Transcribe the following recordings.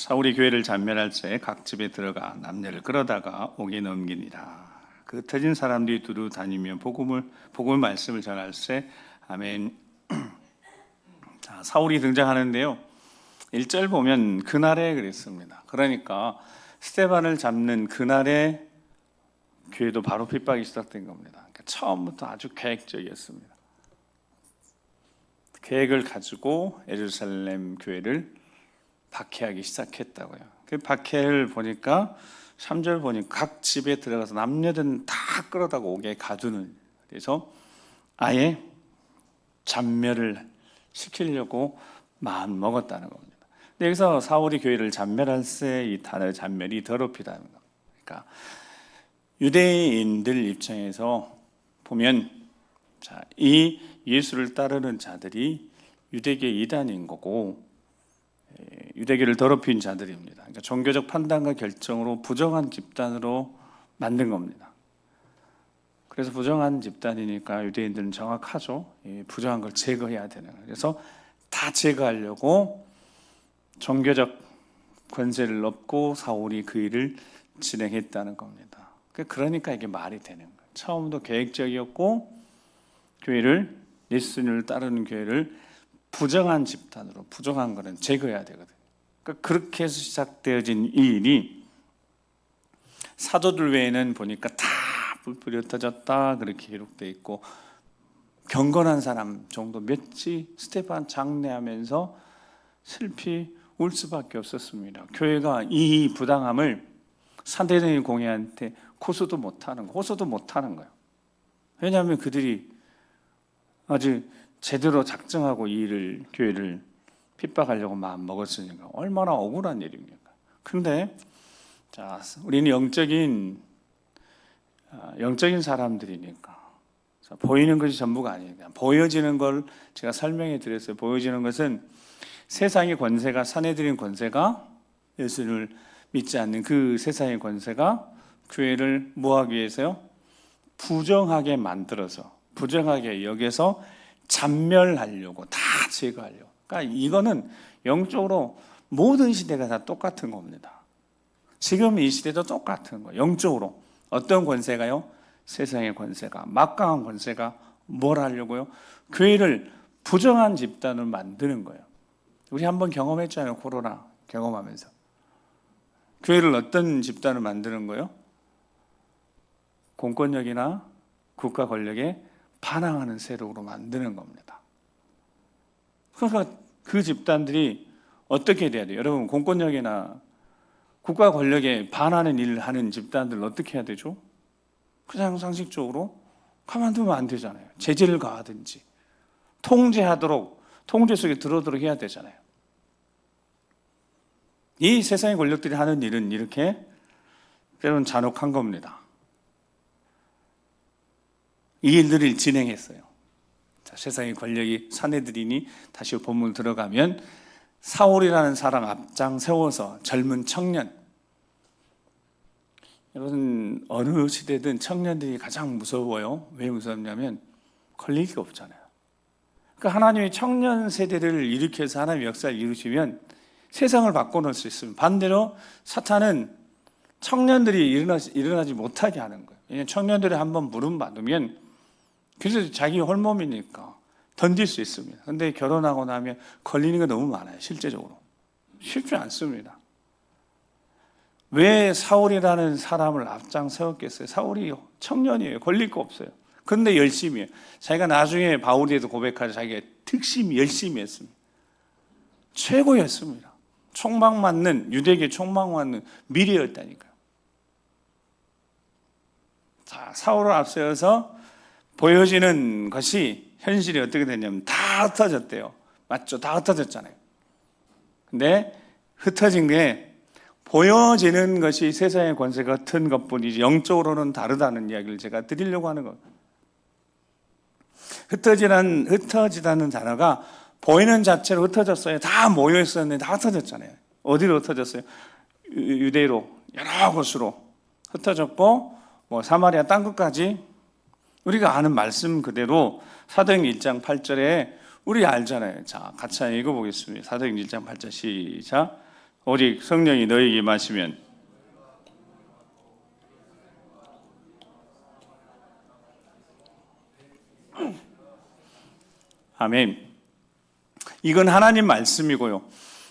사울이 교회를 잔멸할 때 각 집에 들어가 남녀를 끌어다가 옥에 넘기니라. 그 흩어진 사람들이 두루 다니며 복음의 말씀을 전할 때 아멘. 자, 사울이 등장하는데요. 1절 보면 그날에 그랬습니다. 그러니까 스데반을 잡는 그날에 교회도 바로 핍박이 시작된 겁니다. 그러니까 처음부터 아주 계획적이었습니다. 계획을 가지고 예루살렘 교회를 박해하기 시작했다고요. 그 박해를 보니까 3절 보니까 각 집에 들어가서 남녀든 다 끌어다가 옥에 가두는, 그래서 아예 잔멸을 시키려고 마음 먹었다는 겁니다. 근데 여기서 사울이 교회를 잔멸할 때 이 단어 잔멸이 더럽히다는 겁니다. 그러니까 유대인들 입장에서 보면, 자, 이 예수를 따르는 자들이 유대계 이단인 거고 유대계를 더럽힌 자들입니다. 그러니까 종교적 판단과 결정으로 부정한 집단으로 만든 겁니다. 그래서 부정한 집단이니까 유대인들은 정확하죠. 부정한 걸 제거해야 되는 거예요. 그래서 다 제거하려고 종교적 권세를 얻고 사울이 그 일을 진행했다는 겁니다. 그러니까 이게 말이 되는 거예요. 처음부터 계획적이었고 교회를, 예수님을 따르는 교회를 부정한 집단으로, 부정한 거는 제거해야 되거든요. 그러니까 그렇게 해서 시작되어진 이 일이 사도들 외에는 보니까 다 불불이 흩어졌다 그렇게 기록되어 있고, 경건한 사람 정도 몇지 스데반 장례하면서 슬피 울 수밖에 없었습니다. 교회가 이 부당함을 사대적인 공회한테 호소도 못하는 거예요. 왜냐하면 그들이 아주 제대로 작정하고 이 일을, 교회를 핍박하려고 마음 먹었으니까 얼마나 억울한 일입니까? 근데 자, 우리는 영적인 사람들이니까 보이는 것이 전부가 아니니까 보여지는 걸 제가 설명해 드렸어요. 보여지는 것은 세상의 권세가, 사내들인 권세가, 예수를 믿지 않는 그 세상의 권세가 교회를 뭐하기 위해서요? 부정하게 만들어서, 부정하게 여겨서 잔멸하려고, 다 제거하려고. 그러니까 이거는 영적으로 모든 시대가 다 똑같은 겁니다. 지금 이 시대도 똑같은 거예요. 영적으로 어떤 권세가요? 세상의 권세가, 막강한 권세가 뭘 하려고요? 교회를 부정한 집단을 만드는 거예요. 우리 한번 경험했잖아요. 코로나 경험하면서 교회를 어떤 집단을 만드는 거예요? 공권력이나 국가 권력에 반항하는 세력으로 만드는 겁니다. 그러니까 그 집단들이 어떻게 돼야 돼요? 여러분, 공권력이나 국가 권력에 반하는 일을 하는 집단들은 어떻게 해야 되죠? 그냥 상식적으로 가만두면 안 되잖아요. 제재를 가하든지 통제하도록, 통제 속에 들어오도록 해야 되잖아요. 이 세상의 권력들이 하는 일은 이렇게 때로는 잔혹한 겁니다. 이 일들을 진행했어요. 자, 세상의 권력이 사내들이니 다시 본문 들어가면 사울이라는 사람 앞장 세워서 젊은 청년, 여러분 어느 시대든 청년들이 가장 무서워요. 왜 무섭냐면 걸릴 게 없잖아요. 그러니까 하나님이 청년 세대를 일으켜서 하나님의 역사를 이루시면 세상을 바꿔놓을 수 있습니다. 반대로 사탄은 청년들이 일어나지 못하게 하는 거예요. 왜냐하면 청년들이 한번 물음 받으면 그래서 자기 홀몸이니까 던질 수 있습니다. 그런데 결혼하고 나면 걸리는 게 너무 많아요. 실제적으로 쉽지 않습니다. 왜 사울이라는 사람을 앞장 세웠겠어요? 사울이 청년이에요. 걸릴 거 없어요. 그런데 열심히 해요. 자기가 나중에 바울에도 고백하자 자기가 특심히 열심히 했습니다. 최고였습니다. 총망맞는, 유대계 총망맞는 미래였다니까요. 자, 사울을 앞세워서 보여지는 것이 현실이 어떻게 됐냐면 다 흩어졌대요. 맞죠? 다 흩어졌잖아요. 근데 흩어진 게 보여지는 것이 세상의 권세 같은 것뿐이지 영적으로는 다르다는 이야기를 제가 드리려고 하는 겁니다. 흩어지다는 단어가 보이는 자체로 흩어졌어요. 다 모여 있었는데 다 흩어졌잖아요. 어디로 흩어졌어요? 유대로 여러 곳으로 흩어졌고, 사마리아 땅끝까지 우리가 아는 말씀 그대로 사도행전 1장 8절에 우리 알잖아요. 자, 같이 읽어보겠습니다. 사도행전 1장 8절 시작. 오직 성령이 너희에게 임하시면 아멘. 이건 하나님 말씀이고요.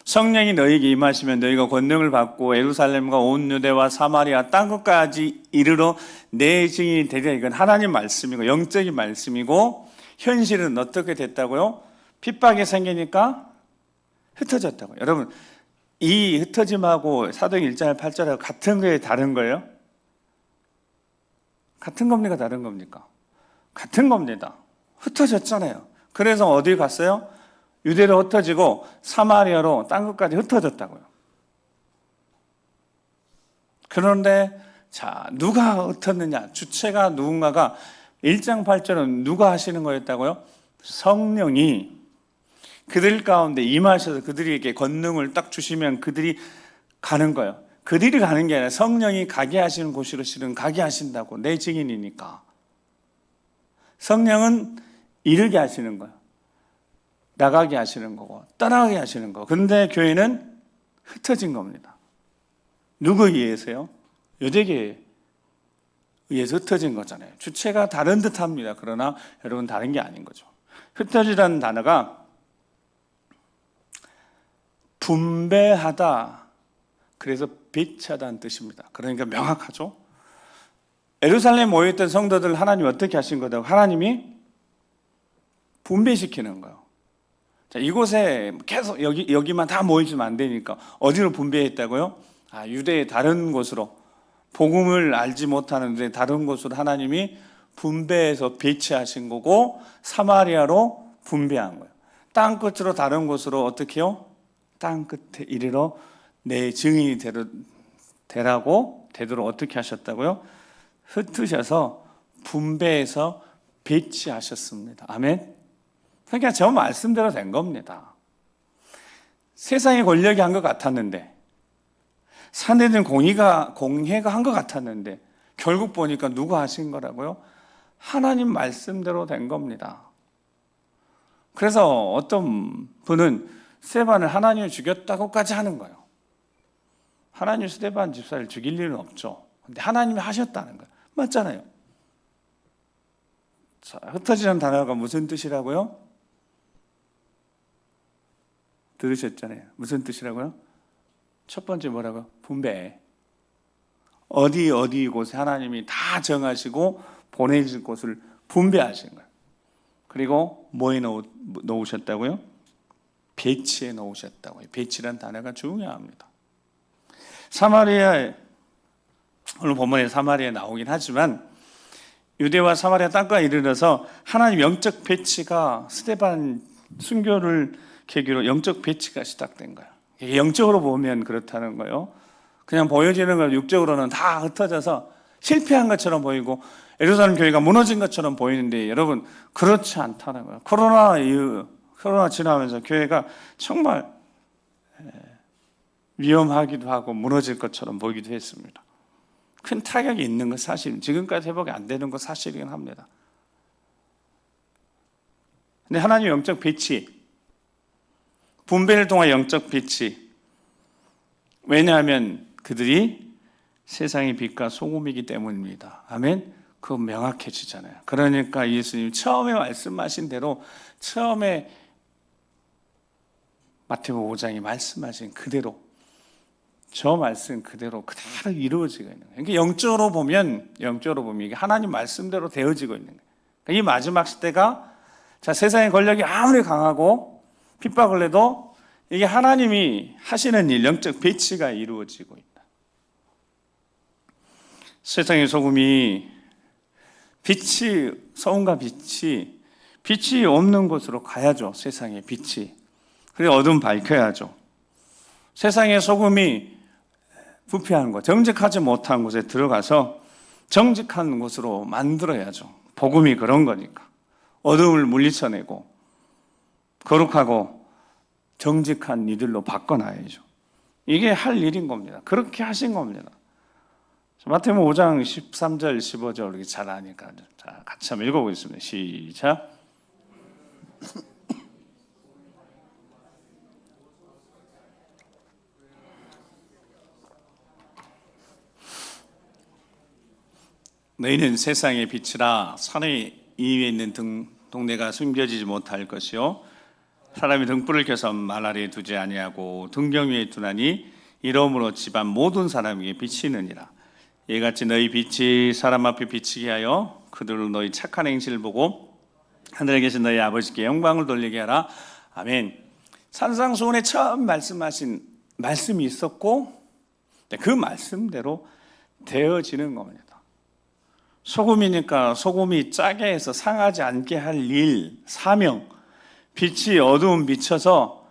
성령이 너희에게 임하시면 너희가 권능을 받고 예루살렘과 온 유대와 사마리아 땅끝까지 이르러 내 증인이 되리라. 이건 하나님 말씀이고 영적인 말씀이고, 현실은 어떻게 됐다고요? 핍박이 생기니까 흩어졌다고요. 여러분, 이 흩어짐하고 사도행 1장 8절하고 같은 거예요, 다른 거예요? 같은 겁니까, 다른 겁니까? 같은 겁니다. 흩어졌잖아요. 그래서 어디 갔어요? 유대로 흩어지고 사마리아로 땅끝까지 흩어졌다고요. 그런데 자, 누가 흩었느냐? 주체가 누군가가 1장 8절은 누가 하시는 거였다고요? 성령이 그들 가운데 임하셔서 그들에게 권능을 딱 주시면 그들이 가는 거예요. 그들이 가는 게 아니라 성령이 가게 하시는 곳으로 실은 가게 하신다고. 내 증인이니까. 성령은 이르게 하시는 거예요. 나가게 하시는 거고 떠나게 하시는 거고. 그런데 교회는 흩어진 겁니다. 누구에 의해서요? 유대교에 의해서 흩어진 거잖아요. 주체가 다른 듯합니다. 그러나 여러분, 다른 게 아닌 거죠. 흩어지라는 단어가 분배하다, 그래서 배치하다는 뜻입니다. 그러니까 명확하죠. 예루살렘에 모여있던 성도들 하나님이 어떻게 하신 거다? 하나님이 분배시키는 거예요. 자, 이곳에 계속 여기만 다 모이시면 안 되니까 어디로 분배했다고요? 유대의 다른 곳으로, 복음을 알지 못하는데 다른 곳으로 하나님이 분배해서 배치하신 거고, 사마리아로 분배한 거예요. 땅 끝으로 다른 곳으로 어떻게 해요? 땅 끝에 이르러 내 증인이 되도록 어떻게 하셨다고요? 흩으셔서 분배해서 배치하셨습니다. 아멘. 그러니까 저 말씀대로 된 겁니다. 세상의 권력이 한 것 같았는데, 사내들은 공회가 한 것 같았는데, 결국 보니까 누가 하신 거라고요? 하나님 말씀대로 된 겁니다. 그래서 어떤 분은 스데반을 하나님이 죽였다고까지 하는 거예요. 하나님이 스데반 집사를 죽일 일은 없죠. 근데 하나님이 하셨다는 거예요. 맞잖아요. 자, 흩어지는 단어가 무슨 뜻이라고요? 들으셨잖아요. 무슨 뜻이라고요? 첫 번째 뭐라고요? 분배. 어디 곳에 하나님이 다 정하시고 보내실 곳을 분배하신 거예요. 그리고 뭐에 놓으셨다고요? 배치에 놓으셨다고요. 배치란 단어가 중요합니다. 사마리아에, 오늘 본문에 사마리아에 나오긴 하지만 유대와 사마리아 땅과 이르러서 하나님 영적 배치가, 스데반 순교를 계기로 영적 배치가 시작된 거예요. 영적으로 보면 그렇다는 거예요. 그냥 보여지는 건 육적으로는 다 흩어져서 실패한 것처럼 보이고 예루살렘 교회가 무너진 것처럼 보이는데, 여러분, 그렇지 않다는 거예요. 코로나 지나면서 교회가 정말 위험하기도 하고 무너질 것처럼 보이기도 했습니다. 큰 타격이 있는 건 사실, 지금까지 회복이 안 되는 건 사실이긴 합니다. 근데 하나님의 영적 배치, 분배를 통한 영적 배치. 왜냐하면 그들이 세상의 빛과 소금이기 때문입니다. 아멘. 그거 명확해지잖아요. 그러니까 예수님 처음에 말씀하신 대로, 처음에 마태복음 5장에 말씀하신 그대로, 저 말씀 그대로 이루어지고 있는 거예요. 그러니까 영적으로 보면 이게 하나님 말씀대로 되어지고 있는 거예요. 그러니까 이 마지막 시대가, 자, 세상의 권력이 아무리 강하고 핍박을 해도 이게 하나님이 하시는 일, 영적 배치가 이루어지고 있다. 세상의 소금이 소금과 빛이 없는 곳으로 가야죠. 세상의 빛이. 그리고 어둠 밝혀야죠. 세상의 소금이 부패한 곳, 정직하지 못한 곳에 들어가서 정직한 곳으로 만들어야죠. 복음이 그런 거니까. 어둠을 물리쳐내고 거룩하고 정직한 이들로 바꿔놔야죠. 이게 할 일인 겁니다. 그렇게 하신 겁니다. 마태복음 5장 13절 15절 우리 잘 아니까 자, 같이 한번 읽어보겠습니다. 시작. 너희는 세상의 빛이라 산의 이위에 있는 동네가 숨겨지지 못할 것이요 사람이 등불을 켜서 말 아래에 두지 아니하고 등경 위에 두나니 이러므로 집안 모든 사람에게 비치느니라. 이같이 너희 빛이 사람 앞에 비치게 하여 그들로 너희 착한 행실을 보고 하늘에 계신 너희 아버지께 영광을 돌리게 하라. 아멘. 산상수훈에 처음 말씀하신 말씀이 있었고 그 말씀대로 되어지는 겁니다. 소금이니까 소금이 짜게 해서 상하지 않게 할 일, 사명, 빛이 어두움 비춰서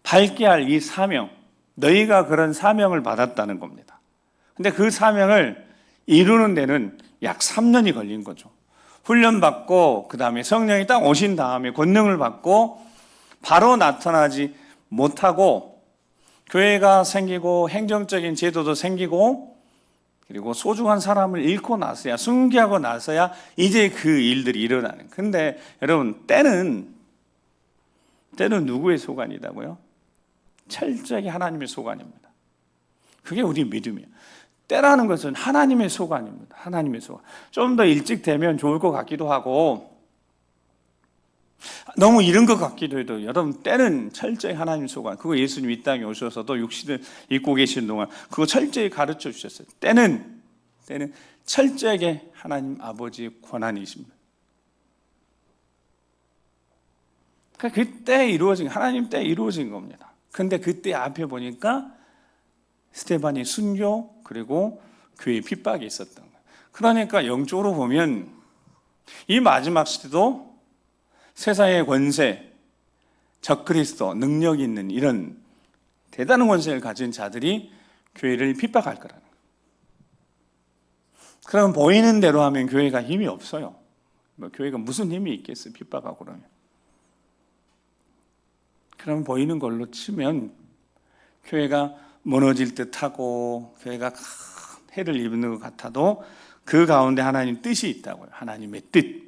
밝게 할 이 사명, 너희가 그런 사명을 받았다는 겁니다. 근데 그 사명을 이루는 데는 약 3년이 걸린 거죠. 훈련받고 그 다음에 성령이 딱 오신 다음에 권능을 받고 바로 나타나지 못하고 교회가 생기고 행정적인 제도도 생기고 그리고 소중한 사람을 잃고 나서야, 순교하고 나서야 이제 그 일들이 일어나는. 근데 여러분, 때는 누구의 소관이라고요? 철저하게 하나님의 소관입니다. 그게 우리 믿음이에요. 때라는 것은 하나님의 소관입니다. 하나님의 소관. 좀 더 일찍 되면 좋을 것 같기도 하고 너무 이른 것 같기도 해도 여러분, 때는 철저히 하나님의 소관. 그거 예수님 이 땅에 오셔서도 육신을 입고 계신 동안 그거 철저히 가르쳐 주셨어요. 때는 철저하게 하나님 아버지의 권한이십니다. 그러니까 그때 이루어진, 하나님 때 이루어진 겁니다. 근데 그때 앞에 보니까 스데반이 순교 그리고 교회 핍박이 있었던 거예요. 그러니까 영적으로 보면 이 마지막 시대도 세상의 권세, 적그리스도, 능력 있는 이런 대단한 권세를 가진 자들이 교회를 핍박할 거라는 거예요. 그럼 보이는 대로 하면 교회가 힘이 없어요. 교회가 무슨 힘이 있겠어요? 핍박하고 그러면. 그럼 보이는 걸로 치면 교회가 무너질 듯하고 교회가 큰 해를 입는 것 같아도 그 가운데 하나님 뜻이 있다고요. 하나님의 뜻,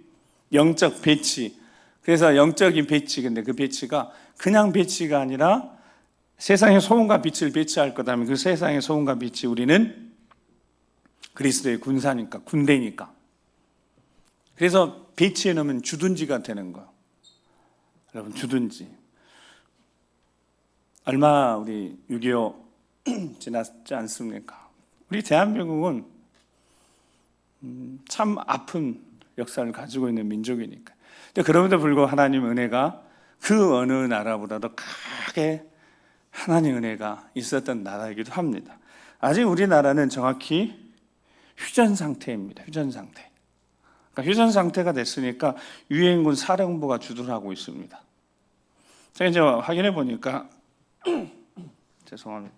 영적 배치. 그래서 영적인 배치, 근데 그 배치가 그냥 배치가 아니라 세상의 소금과 빛을 배치할 거다면 그 세상의 소금과 빛이 우리는 그리스도의 군사니까, 군대니까. 그래서 배치해 놓으면 주둔지가 되는 거예요. 여러분, 주둔지. 얼마 우리 6.25 지났지 않습니까? 우리 대한민국은 참 아픈 역사를 가지고 있는 민족이니까. 근데 그럼에도 불구하고 하나님 은혜가 그 어느 나라보다도 크게 하나님 은혜가 있었던 나라이기도 합니다. 아직 우리나라는 정확히 휴전 상태입니다. 휴전 상태. 그러니까 휴전 상태가 됐으니까 유엔군 사령부가 주도를 하고 있습니다. 제가 이제 확인해 보니까 죄송합니다.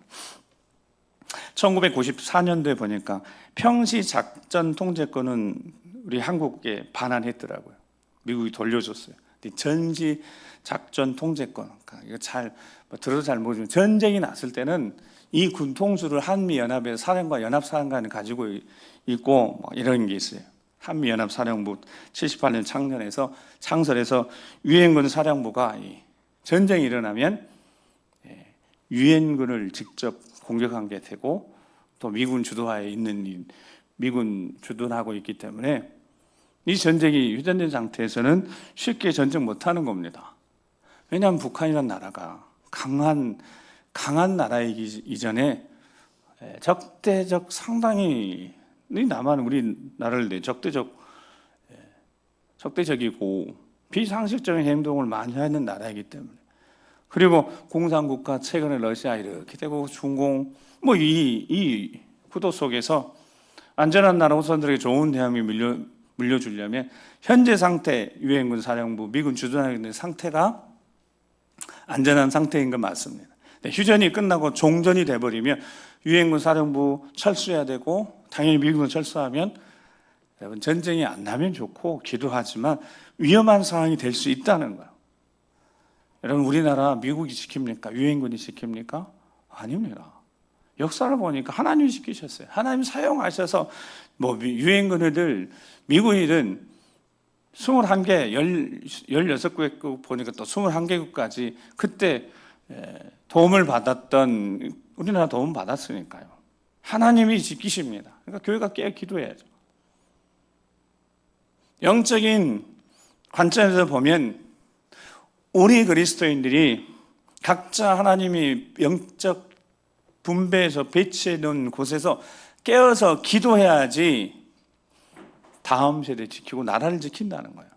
1994년도에 보니까 평시 작전 통제권은 우리 한국에 반환했더라고요. 미국이 돌려줬어요. 전시 작전 통제권. 그러니까 이거 들어도 잘 모르지만 전쟁이 났을 때는 이 군 통수를 한미 연합의 사령관 연합사령관이 가지고 있고 뭐 이런 게 있어요. 한미 연합 사령부 78년 창설해서 유엔군 사령부가 전쟁이 일어나면 유엔군을 직접 공격한 게 되고 또 미군 주도하에 있는 미군 주둔하고 있기 때문에 이 전쟁이 휴전된 상태에서는 쉽게 전쟁 못하는 겁니다. 왜냐하면 북한이라는 나라가 강한 나라이기 이전에 적대적 상당히 남한 우리나라를 적대적이고 비상식적인 행동을 많이 하는 나라이기 때문에 그리고 공산국가 최근에 러시아 이렇게 되고 중공 이 구도 속에서 안전한 나라 후손들에게 좋은 대한민국 물려주려면 현재 상태 유엔군 사령부 미군 주둔하고 있는 상태가 안전한 상태인 건 맞습니다. 휴전이 끝나고 종전이 돼버리면 유엔군 사령부 철수해야 되고 당연히 미국은 철수하면 여러분 전쟁이 안 나면 좋고 기도하지만 위험한 상황이 될 수 있다는 거예요. 여러분 우리나라 미국이 지킵니까? 유엔군이 지킵니까? 아닙니다. 역사를 보니까 하나님이 지키셨어요. 하나님 사용하셔서 유엔군이든 미군이든 21개, 16개국 보니까 또 21개국까지 그때 도움을 받았던 우리나라 도움 받았으니까요. 하나님이 지키십니다. 그러니까 교회가 깨어 기도해야죠. 영적인 관점에서 보면 우리 그리스도인들이 각자 하나님이 영적 분배해서 배치해 놓은 곳에서 깨어서 기도해야지 다음 세대 지키고 나라를 지킨다는 거예요.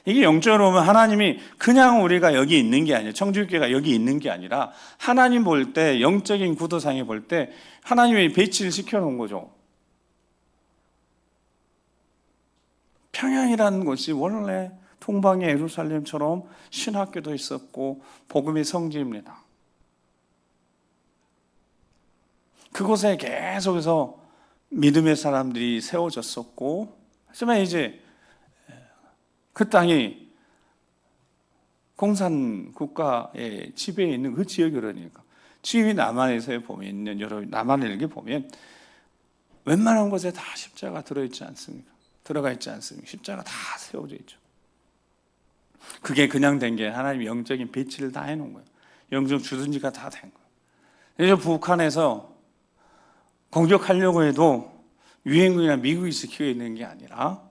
이게 영적으로 보면 하나님이 그냥 우리가 여기 있는 게 아니에요. 청주교회가 여기 있는 게 아니라 하나님 볼 때, 영적인 구도상에 볼 때 하나님이 배치를 시켜놓은 거죠. 평양이라는 곳이 원래 동방의 예루살렘처럼 신학교도 있었고 복음의 성지입니다. 그곳에 계속해서 믿음의 사람들이 세워졌었고, 하지만 이제 그 땅이 공산 국가의 지배에 있는 그 지역이 그러니까 지금이 남한에서 보면 있는 여러 남한을 이렇게 보면 웬만한 곳에 다 십자가 들어있지 않습니까? 들어가 있지 않습니까? 십자가 다 세워져 있죠. 그게 그냥 된 게 하나님이 영적인 배치를 다 해놓은 거예요. 영적 주둔지가 다 된 거예요. 그래서 북한에서 공격하려고 해도 유엔군이나 미국이 지키고 있는 게 아니라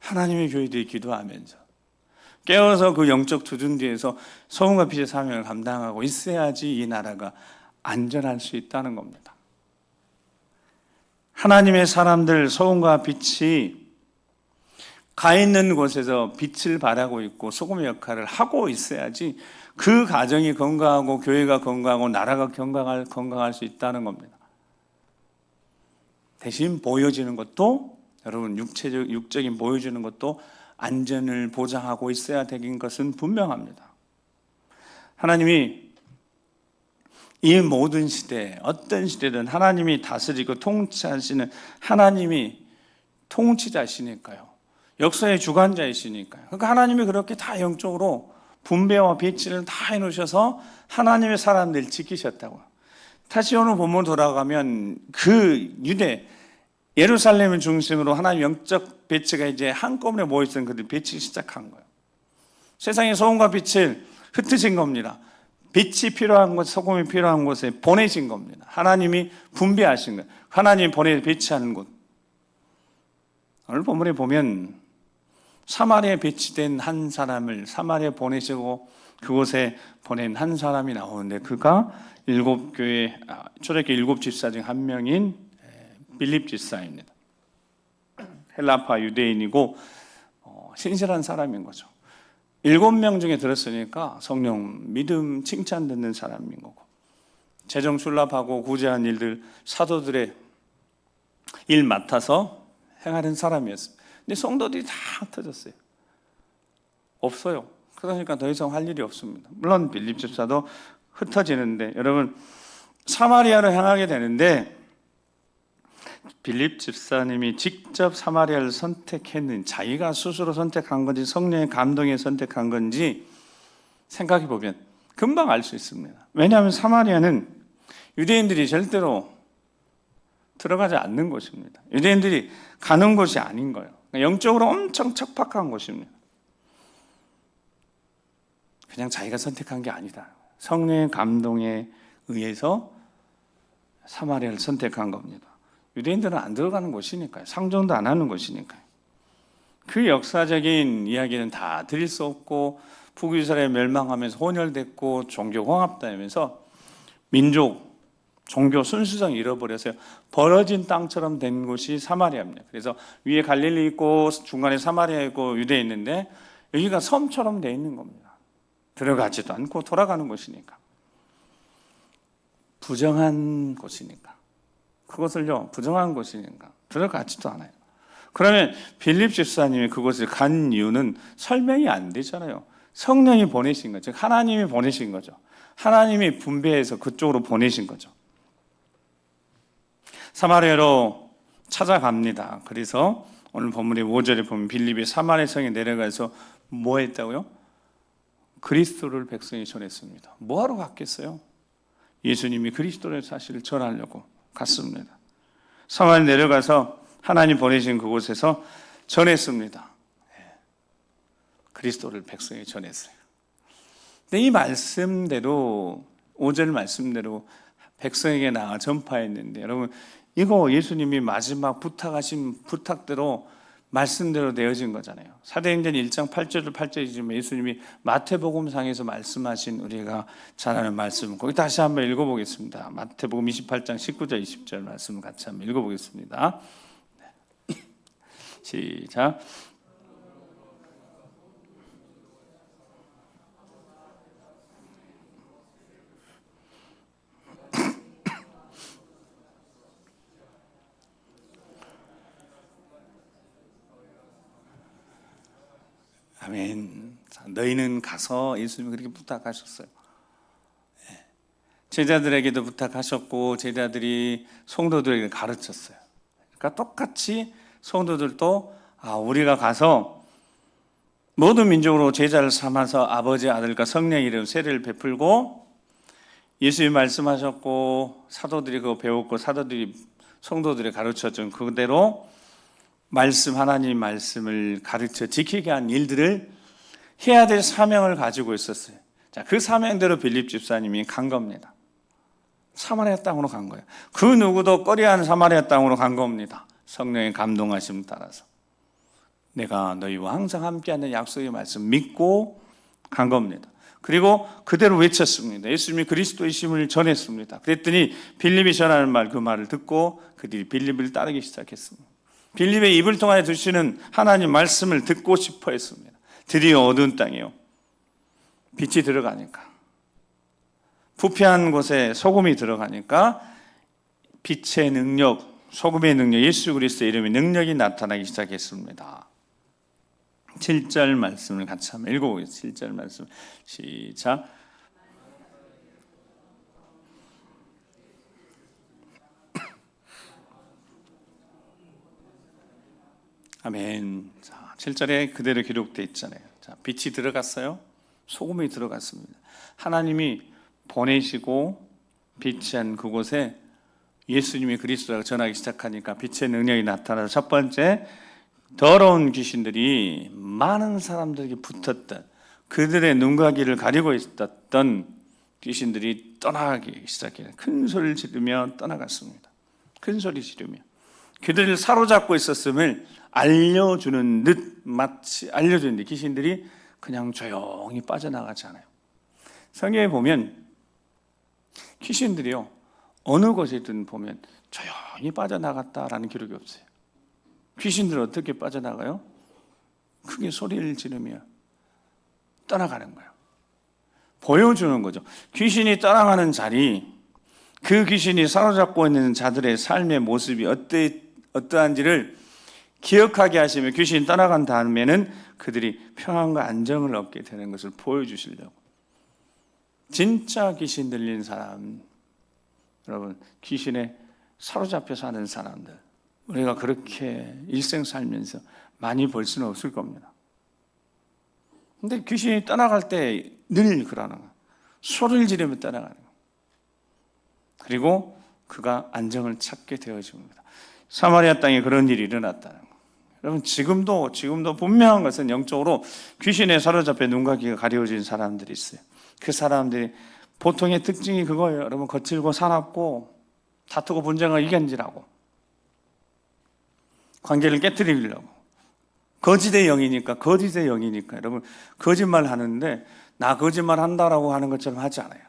하나님의 교회들이 기도하면서 깨어서 그 영적 주둔지에서 소금과 빛의 사명을 감당하고 있어야지 이 나라가 안전할 수 있다는 겁니다. 하나님의 사람들 소금과 빛이 가 있는 곳에서 빛을 발하고 있고 소금의 역할을 하고 있어야지 그 가정이 건강하고 교회가 건강하고 나라가 건강할 수 있다는 겁니다. 대신 보여지는 것도 여러분 육적인 보여주는 것도 안전을 보장하고 있어야 되는 것은 분명합니다. 하나님이 이 모든 시대에 어떤 시대든 하나님이 다스리고 통치하시는 하나님이 통치자이시니까요. 역사의 주관자이시니까요. 그러니까 하나님이 그렇게 다 영적으로 분배와 배치를 다 해놓으셔서 하나님의 사람들을 지키셨다고요. 다시 오늘 본문 돌아가면 그 유대 예루살렘을 중심으로 하나님 영적 배치가 이제 한꺼번에 모여있던 그들 배치기 시작한 거예요. 세상에 소금과 빛을 흩으신 겁니다. 빛이 필요한 곳, 소금이 필요한 곳에 보내신 겁니다. 하나님이 분배하신 거예요. 하나님이 배치하는 곳. 오늘 본문에 보면 사마리아에 배치된 한 사람을 사마리아에 보내시고 그곳에 보낸 한 사람이 나오는데 그가 초대교회 7 집사 중 한 명인 빌립 집사입니다. 헬라파 유대인이고 신실한 사람인 거죠. 7명 중에 들었으니까 성령 믿음 칭찬 듣는 사람인 거고 재정 출납하고 구제한 일들 사도들의 일 맡아서 행하는 사람이었습니다. 근데 성도들이 다 흩어졌어요. 없어요. 그러니까 더 이상 할 일이 없습니다. 물론 빌립 집사도 흩어지는데 여러분 사마리아로 향하게 되는데 빌립 집사님이 직접 사마리아를 선택했는지 자기가 스스로 선택한 건지 성령의 감동에 선택한 건지 생각해 보면 금방 알 수 있습니다. 왜냐하면 사마리아는 유대인들이 절대로 들어가지 않는 곳입니다. 유대인들이 가는 곳이 아닌 거예요. 영적으로 엄청 척박한 곳입니다. 그냥 자기가 선택한 게 아니다. 성령의 감동에 의해서 사마리아를 선택한 겁니다. 유대인들은 안 들어가는 곳이니까요. 상종도 안 하는 곳이니까요. 그 역사적인 이야기는 다 드릴 수 없고 북이스라엘 멸망하면서 혼혈됐고 종교 홍합되면서 민족, 종교 순수성 잃어버려서 벌어진 땅처럼 된 곳이 사마리아입니다. 그래서 위에 갈릴리 있고 중간에 사마리아 있고 유대에 있는데 여기가 섬처럼 돼 있는 겁니다. 들어가지도 않고 돌아가는 곳이니까. 부정한 곳이니까. 그것을요, 부정한 곳이니까 들어가지도 않아요. 그러면 빌립 집사님이 그곳을 간 이유는 설명이 안 되잖아요. 성령이 보내신 거죠. 하나님이 보내신 거죠. 하나님이 분배해서 그쪽으로 보내신 거죠. 사마리아로 찾아갑니다. 그래서 오늘 본문의 5절에 보면 빌립이 사마리아 성에 내려가서 뭐 했다고요? 그리스도를 백성에 전했습니다. 뭐하러 갔겠어요? 예수님이 그리스도의 사실을 전하려고 갔습니다. 사마리아 내려가서 하나님 보내신 그곳에서 전했습니다. 그리스도를 백성에 전했어요. 근데 이 말씀대로 5절 말씀대로 백성에게 나가 전파했는데 여러분 이거 예수님이 마지막 부탁하신 부탁대로 말씀대로 내어진 거잖아요. 사도행전 1장 8절 8절이지만 예수님이 마태복음상에서 말씀하신 우리가 잘 아는 말씀, 거기 다시 한번 읽어보겠습니다. 마태복음 28장 19절 20절 말씀 같이 한번 읽어보겠습니다. 시작. 아멘. 너희는 가서, 예수님이 그렇게 부탁하셨어요. 제자들에게도 부탁하셨고 제자들이 성도들에게 가르쳤어요. 그러니까 똑같이 성도들도 우리가 가서 모든 민족으로 제자를 삼아서 아버지, 아들과 성령의 이름 세례를 베풀고, 예수님이 말씀하셨고 사도들이 그거 배웠고 사도들이 성도들이 가르쳐준 그대로 하나님 말씀을 가르쳐 지키게 한 일들을 해야 될 사명을 가지고 있었어요. 자, 그 사명대로 빌립 집사님이 간 겁니다. 사마리아 땅으로 간 거예요. 그 누구도 꺼려하는 사마리아 땅으로 간 겁니다. 성령의 감동하심을 따라서. 내가 너희와 항상 함께하는 약속의 말씀 믿고 간 겁니다. 그리고 그대로 외쳤습니다. 예수님이 그리스도이심을 전했습니다. 그랬더니 빌립이 전하는 말, 그 말을 듣고 그들이 빌립을 따르기 시작했습니다. 빌립의 입을 통하여 주시는 하나님 말씀을 듣고 싶어 했습니다. 드디어 어두운 땅이요, 빛이 들어가니까, 부패한 곳에 소금이 들어가니까 빛의 능력, 소금의 능력, 예수 그리스도의 이름의 능력이 나타나기 시작했습니다. 7절 말씀을 같이 한번 읽어보겠습니다. 7절 말씀 시작. 아멘. 자, 7절에 그대로 기록되어 있잖아요. 자, 빛이 들어갔어요. 소금이 들어갔습니다. 하나님이 보내시고 빛한 그곳에 예수님이 그리스도라고 전하기 시작하니까 빛의 능력이 나타나서, 첫 번째, 더러운 귀신들이 많은 사람들에게 붙었던, 그들의 눈과 귀를 가리고 있었던 귀신들이 떠나가기 시작해요. 큰 소리를 지르며 떠나갔습니다. 큰 소리 지르며 그들을 사로잡고 있었음을 알려주는 듯, 마치 알려주는데 귀신들이 그냥 조용히 빠져나가지 않아요. 성경에 보면 귀신들이요, 어느 곳이든 보면 조용히 빠져나갔다라는 기록이 없어요. 귀신들은 어떻게 빠져나가요? 크게 소리를 지르며 떠나가는 거예요. 보여주는 거죠. 귀신이 떠나가는 자리, 그 귀신이 사로잡고 있는 자들의 삶의 모습이 어떠한지를 기억하게 하시며, 귀신이 떠나간 다음에는 그들이 평안과 안정을 얻게 되는 것을 보여주시려고. 진짜 귀신 들린 사람, 여러분, 귀신에 사로잡혀 사는 사람들, 우리가 그렇게 일생 살면서 많이 볼 수는 없을 겁니다. 근데 귀신이 떠나갈 때 늘 그러는 거예요. 소리를 지르며 떠나가는 거예요. 그리고 그가 안정을 찾게 되어집니다. 사마리아 땅에 그런 일이 일어났다는 거예요. 여러분, 지금도 분명한 것은 영적으로 귀신에 사로잡혀 눈과 귀가 가려워진 사람들이 있어요. 그 사람들이 보통의 특징이 그거예요. 여러분, 거칠고 사납고 다투고 분쟁을 이견질하고 관계를 깨뜨리려고, 거짓의 영이니까 여러분, 거짓말 하는데 나 거짓말 한다라고 하는 것처럼 하지 않아요.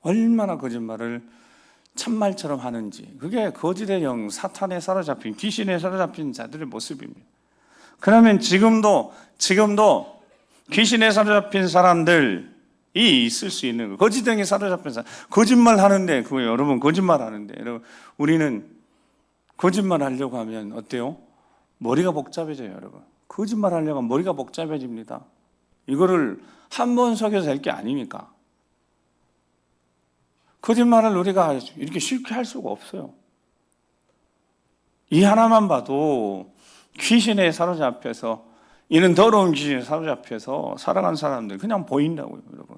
얼마나 거짓말을 참말처럼 하는지, 그게 거짓의 영, 사탄에 사로잡힌, 귀신에 사로잡힌 자들의 모습입니다. 그러면 지금도 귀신에 사로잡힌 사람들이 있을 수 있는 거예요. 거짓의 영에 사로잡힌 사람, 거짓말 하는데, 그거 여러분, 거짓말 하는데, 여러분, 우리는 거짓말 하려고 하면 어때요? 머리가 복잡해져요, 여러분. 거짓말 하려고 하면 머리가 복잡해집니다. 이거를 한 번 속여서 될 게 아니니까. 거짓말을 우리가 이렇게 쉽게 할 수가 없어요. 이 하나만 봐도 귀신에 사로잡혀서, 이는 더러운 귀신에 사로잡혀서 살아간 사람들 그냥 보인다고요, 여러분.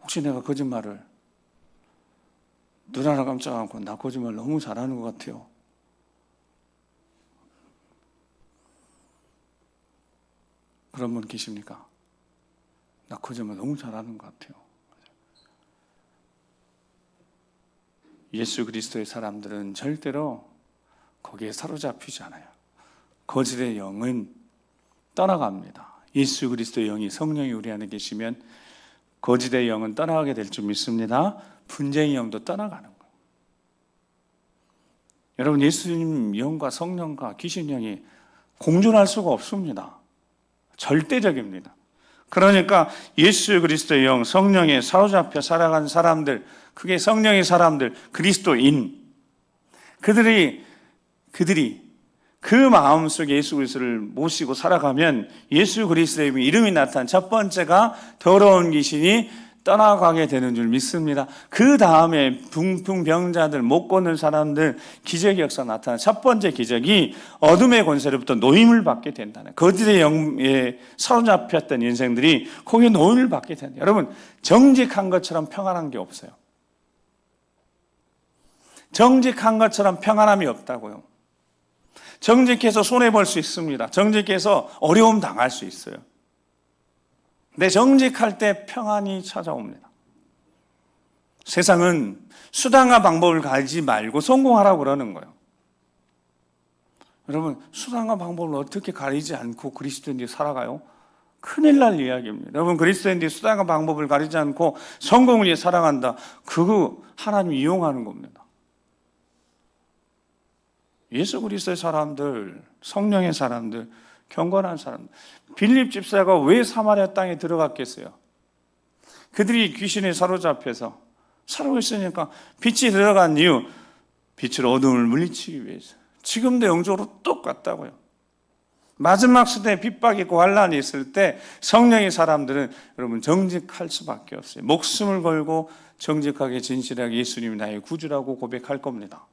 혹시 내가 거짓말을, 눈 하나 깜짝 않고 나 거짓말 너무 잘하는 것 같아요, 그런 분 계십니까? 나 거짓말 너무 잘하는 것 같아요. 예수 그리스도의 사람들은 절대로 거기에 사로잡히지 않아요. 거짓의 영은 떠나갑니다. 예수 그리스도의 영이, 성령이 우리 안에 계시면 거짓의 영은 떠나가게 될 줄 믿습니다. 분쟁의 영도 떠나가는 거예요. 여러분, 예수님 영과 성령과 귀신 영이 공존할 수가 없습니다. 절대적입니다. 그러니까 예수 그리스도의 영, 성령에 사로잡혀 살아간 사람들, 그게 성령의 사람들, 그리스도인, 그들이 그 마음속에 예수 그리스도를 모시고 살아가면 예수 그리스도의 이름이 나타난 첫 번째가 더러운 귀신이 떠나가게 되는 줄 믿습니다. 그 다음에 붕붕병자들, 못 걷는 사람들, 기적의 역사 나타난 첫 번째 기적이 어둠의 권세로부터 노임을 받게 된다는, 거짓의 영에 사로잡혔던 인생들이 거기에 노임을 받게 된다. 여러분, 정직한 것처럼 평안한 게 없어요. 정직한 것처럼 평안함이 없다고요. 정직해서 손해볼 수 있습니다. 정직해서 어려움 당할 수 있어요. 근데 정직할 때 평안이 찾아옵니다. 세상은 수단과 방법을 가지지 말고 성공하라고 그러는 거예요. 여러분, 수단과 방법을 어떻게 가리지 않고 그리스도인들이 살아가요? 큰일 날 이야기입니다. 여러분, 그리스도인들이 수단과 방법을 가리지 않고 성공을 위해 살아간다. 그거 하나님 이용하는 겁니다. 예수 그리스도의 사람들, 성령의 사람들, 경건한 사람들. 빌립 집사가 왜 사마리아 땅에 들어갔겠어요? 그들이 귀신에 사로잡혀서 살고 있으니까 빛이 들어간 이유, 빛을 어둠을 물리치기 위해서. 지금도 영적으로 똑같다고요. 마지막 시대에 핍박이 있고 환란이 있을 때 성령의 사람들은 여러분 정직할 수밖에 없어요. 목숨을 걸고 정직하게 진실하게 예수님이 나의 구주라고 고백할 겁니다.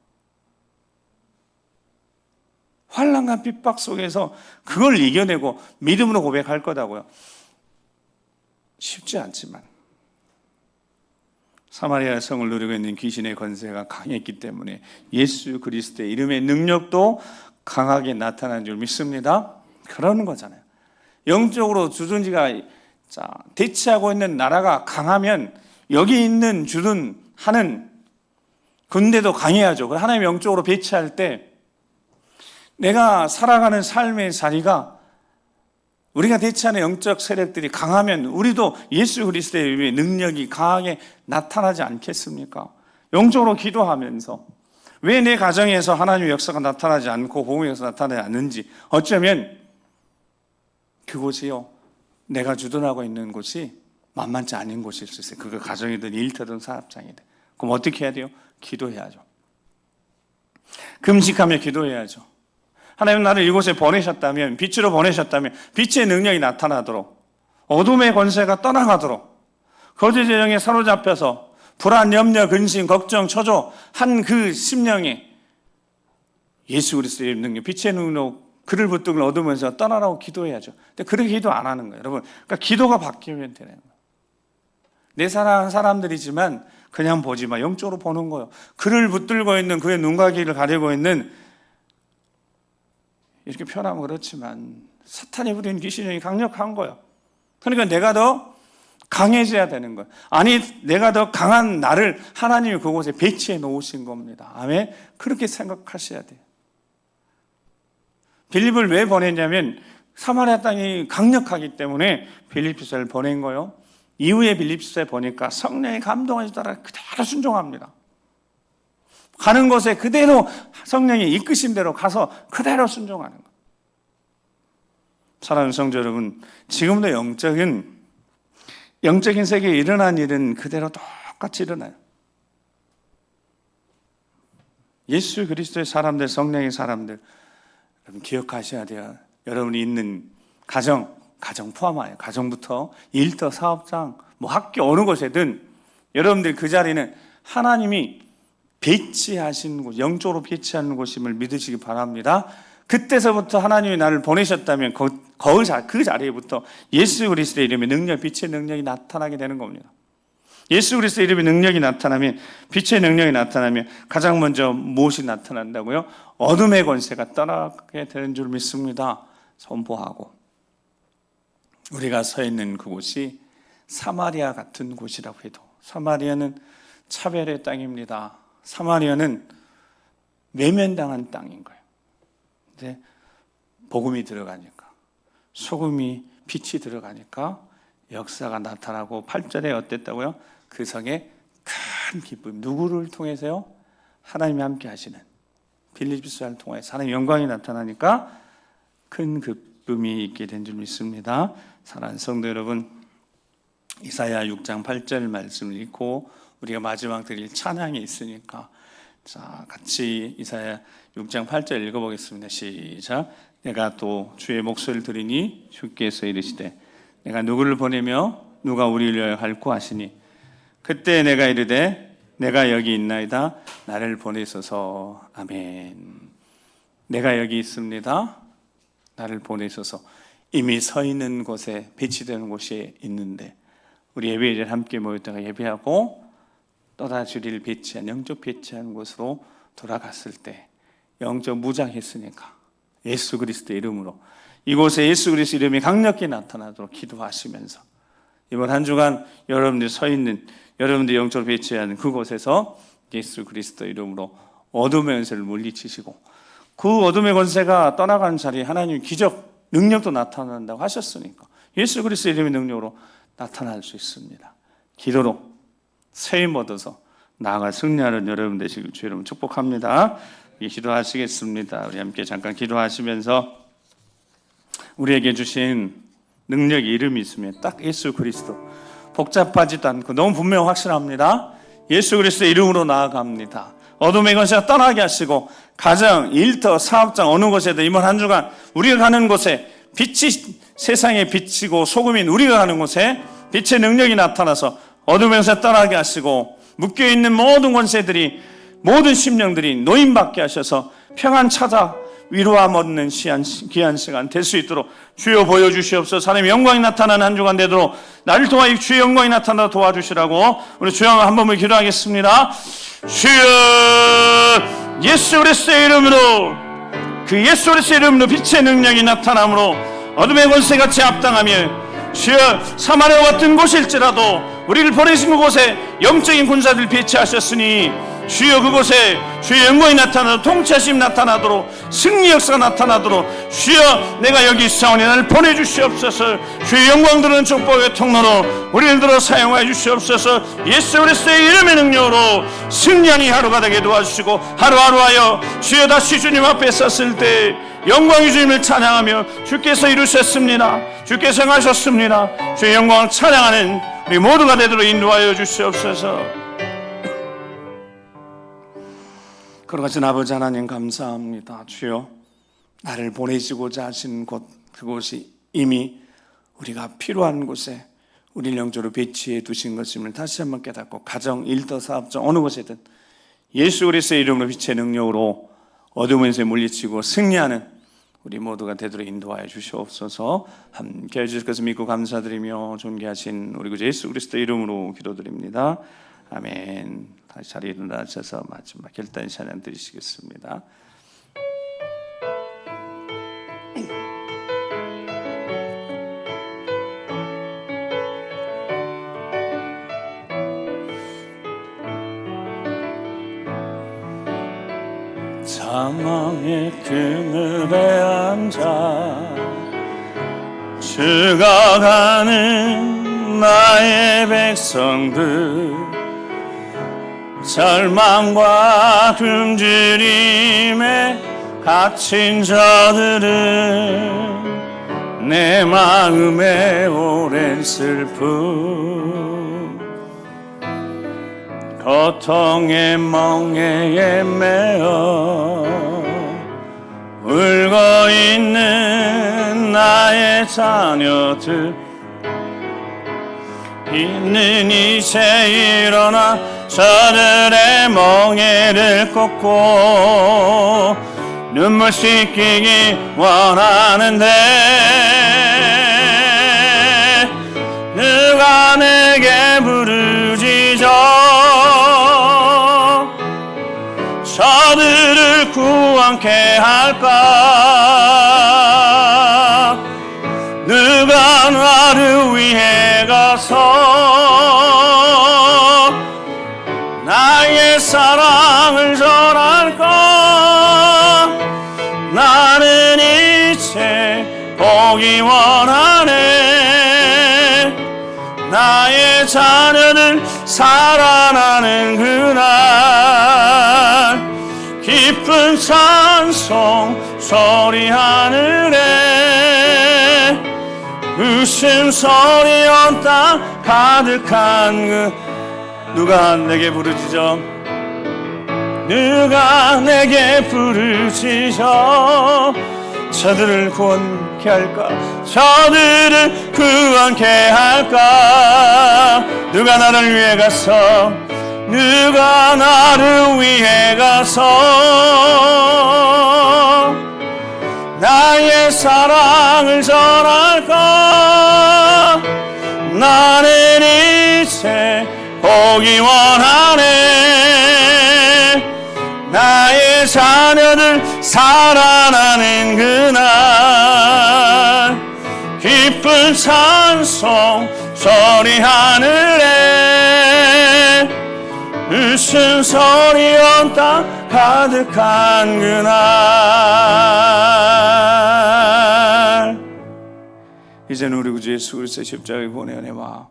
환난과 핍박 속에서 그걸 이겨내고 믿음으로 고백할 거다고요. 쉽지 않지만 사마리아 성을 누리고 있는 귀신의 권세가 강했기 때문에 예수 그리스도의 이름의 능력도 강하게 나타난 줄 믿습니다. 그러는 거잖아요. 영적으로 주둔지가 대치하고 있는 나라가 강하면 여기 있는 주둔하는 군대도 강해야죠. 하나님 영적으로 배치할 때 내가 살아가는 삶의 자리가 우리가 대치하는 영적 세력들이 강하면 우리도 예수 그리스도의 이름의 능력이 강하게 나타나지 않겠습니까? 영적으로 기도하면서 왜 내 가정에서 하나님의 역사가 나타나지 않고 복음의 역사가 나타나지 않는지, 어쩌면 그곳이요, 내가 주둔하고 있는 곳이 만만치 않은 곳일 수 있어요. 그거 가정이든 일터든 사업장이든. 그럼 어떻게 해야 돼요? 기도해야죠. 금식하며 기도해야죠. 하나님 나를 이곳에 보내셨다면, 빛으로 보내셨다면 빛의 능력이 나타나도록, 어둠의 권세가 떠나가도록, 거짓의 영에 사로잡혀서 불안, 염려, 근심, 걱정, 초조 한 그 심령에 예수 그리스도의 능력, 빛의 능력, 그를 붙들고 얻으면서 떠나라고 기도해야죠. 근데 그렇게 기도 안 하는 거예요, 여러분. 그러니까 기도가 바뀌면 되는 거예요. 내 사랑하는 사람들이지만 그냥 보지 마, 영적으로 보는 거예요. 그를 붙들고 있는, 그의 눈과 귀를 가리고 있는, 이렇게 표현하면 그렇지만 사탄이 부리는 귀신이 강력한 거예요. 그러니까 내가 더 강해져야 되는 거예요. 아니, 내가 더 강한 나를 하나님이 그곳에 배치해 놓으신 겁니다. 아멘. 그렇게 생각하셔야 돼요. 빌립을 왜 보냈냐면 사마리아 땅이 강력하기 때문에 빌립보서를 보낸 거예요. 이후에 빌립보서에 보니까 성령의 감동에 따라 그대로 순종합니다. 가는 곳에 그대로 성령이 이끄신 대로 가서 그대로 순종하는 거예요. 사랑하는 성도 여러분, 지금도 영적인 세계에 일어난 일은 그대로 똑같이 일어나요. 예수 그리스도의 사람들, 성령의 사람들, 여러분 기억하셔야 돼요. 여러분이 있는 가정 포함하여 가정부터 일터, 사업장, 학교 어느 곳에든 여러분들 그 자리는 하나님이 배치하신 곳, 영적으로 배치하는 곳임을 믿으시기 바랍니다. 그때서부터 하나님이 나를 보내셨다면 그 자리에부터 예수 그리스도의 이름의 능력, 빛의 능력이 나타나게 되는 겁니다. 예수 그리스도의 이름의 능력이 나타나면, 빛의 능력이 나타나면 가장 먼저 무엇이 나타난다고요? 어둠의 권세가 떠나게 되는 줄 믿습니다. 선포하고, 우리가 서 있는 그곳이 사마리아 같은 곳이라고 해도, 사마리아는 차별의 땅입니다. 사마리아는 외면당한 땅인 거예요. 근데 복음이 들어가니까, 소금이 빛이 들어가니까 역사가 나타나고 8절에 어땠다고요? 그 성에 큰 기쁨. 누구를 통해서요? 하나님이 함께 하시는 빌립보서를 통해서 하나님의 영광이 나타나니까 큰 기쁨이 있게 된 줄 믿습니다. 사랑하는 성도 여러분, 이사야 6장 8절 말씀을 읽고 우리가 마지막 드릴 찬양이 있으니까 자, 같이 이사야 6장 8절 읽어보겠습니다. 시작. 내가 또 주의 목소리를 들으니 주께서 이르시되 내가 누구를 보내며 누가 우리를 위하여 할고 하시니 그때 내가 이르되 내가 여기 있나이다 나를 보내소서. 아멘. 내가 여기 있습니다. 나를 보내소서. 이미 서 있는 곳에 배치되는 곳이 있는데 우리 예배를 함께 모였다가 예배하고 떠나 주리를 배치한 영적 배치한 곳으로 돌아갔을 때 영적 무장했으니까 예수 그리스도 이름으로 이곳에 예수 그리스도 이름이 강력히 나타나도록 기도하시면서 이번 한 주간 여러분들이 서 있는 여러분들이 영적으로 배치한 그곳에서 예수 그리스도 이름으로 어둠의 권세를 물리치시고 그 어둠의 권세가 떠나가는 자리에 하나님 기적 능력도 나타난다고 하셨으니까 예수 그리스도 이름의 능력으로 나타날 수 있습니다. 기도로 세임 얻어서 나아가 승리하는 여러분 되시길 주의 이름으로 축복합니다. 기도하시겠습니다. 우리 함께 잠깐 기도하시면서 우리에게 주신 능력 이름이 있으면 딱 예수 그리스도, 복잡하지도 않고 너무 분명 확실합니다. 예수 그리스도 이름으로 나아갑니다. 어둠의 권세가 떠나게 하시고 가정, 일터, 사업장 어느 곳에도 이번 한 주간 우리가 가는 곳에 빛이 세상에 비치고 소금인 우리가 가는 곳에 빛의 능력이 나타나서 어둠의 권세 떠나게 하시고 묶여있는 모든 권세들이 모든 심령들이 노임받게 하셔서 평안 찾아 위로함 얻는 귀한 시간 될 수 있도록 주여 보여주시옵소서. 하나님의 영광이 나타나는 한 주간 되도록 나를 통하여 주의 영광이 나타나 도와주시라고 우리 주여 한 번만 기도하겠습니다. 주여 예수 그리스도의 이름으로 그 예수 그리스도의 이름으로 빛의 능력이 나타남으로 어둠의 권세가 제압당하며 주여 사마리아 같은 곳일지라도 우리를 보내신 그곳에 영적인 군사들 배치하셨으니 주여 그곳에 주의 영광이 나타나도록 통치하심이 나타나도록 승리 역사가 나타나도록 주여 내가 여기 있사오니 나를 보내주시옵소서. 주의 영광 들은 축복의 통로로 우리를 들어 사용하여 주시옵소서. 예수 그리스도의 이름의 능력으로 승리하는 하루가 되게 도와주시고 하루하루하여 주여 다시 주님 앞에 섰을 때 영광의 주님을 찬양하며 주께서 이루셨습니다. 주께서 행하셨습니다. 주의 영광을 찬양하는 우리 모두가 되도록 인도하여 주시옵소서. 그러가신 아버지 하나님 감사합니다. 주여 나를 보내시고자 하신 곳 그곳이 이미 우리가 필요한 곳에 우리를 영적으로 배치해 두신 것임을 다시 한번 깨닫고 가정, 일터, 사업장 어느 곳에든 예수 그리스도의 이름으로 빛의 능력으로 어둠에서 물리치고 승리하는 우리 모두가 되도록 인도하여 주시옵소서. 함께 해주실 것을 믿고 감사드리며 존귀하신 우리 구주 예수 그리스도의 이름으로 기도드립니다. 아멘. 다시 자리에 일어나셔서 마지막 결단 찬양 드리시겠습니다. 사망의 그늘에 앉아 죽어가는 나의 백성들 절망과 굶주림에 갇힌 저들은 내 마음의 오랜 슬픔 고통의 멍에에 매어 울고 있는 나의 자녀들 있는 이제 일어나 저들의 멍에를 꽂고 눈물 씻기기 원하는데 누가 내게 부르짖어 저들을 구원케 할까? 누가 나를 위해 가서 나의 사랑 사랑을 전할까? 나는 이제 보기 원하네. 나의 자녀들 살아나는 그날 기쁜 찬송 소리 하늘에 웃음소리 온 땅 가득한 그 누가 내게 부르짖어 누가 내게 부르짖어 저들을 구원케 할까? 저들을 구원케 할까? 누가 나를 위해 가서 누가 나를 위해 가서 나의 사랑을 전할까? 나는 이제 보기 원하네. 나의 자녀들 살아나는 그날 기쁜 찬송 소리 하늘에 웃음소리 온 땅 가득한 그날 이제는 우리 구주 예수 그리스도의 십자가의 구원의 은혜와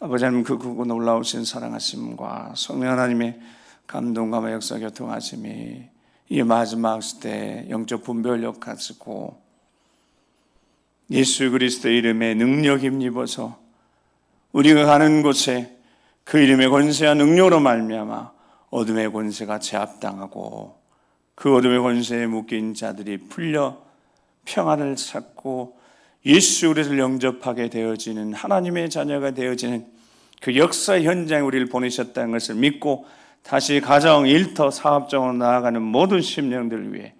아버지 하나님 그 크고 놀라우신 사랑하심과 성령 하나님의 감동과 역사 교통하심이 이 마지막 시대에 영적 분별력 가지고 예수 그리스도의 이름에 능력 힘입어서 우리가 가는 곳에 그 이름의 권세와 능력으로 말미암아 어둠의 권세가 제압당하고 그 어둠의 권세에 묶인 자들이 풀려 평안을 찾고 예수 그리스도를 영접하게 되어지는 하나님의 자녀가 되어지는 그 역사 현장에 우리를 보내셨다는 것을 믿고 다시 가정, 일터, 사업적으로 나아가는 모든 심령들을 위해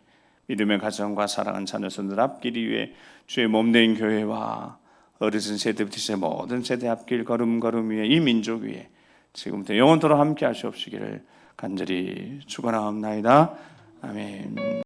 믿음의 가정과 사랑하는 자녀선들 앞길이 위해 주의 몸된 교회와 어르신 세대부터 모든 세대 앞길 걸음걸음 위에 이 민족 위에 지금부터 영원토록 함께 하시옵시기를 간절히 축원하옵나이다. 아멘.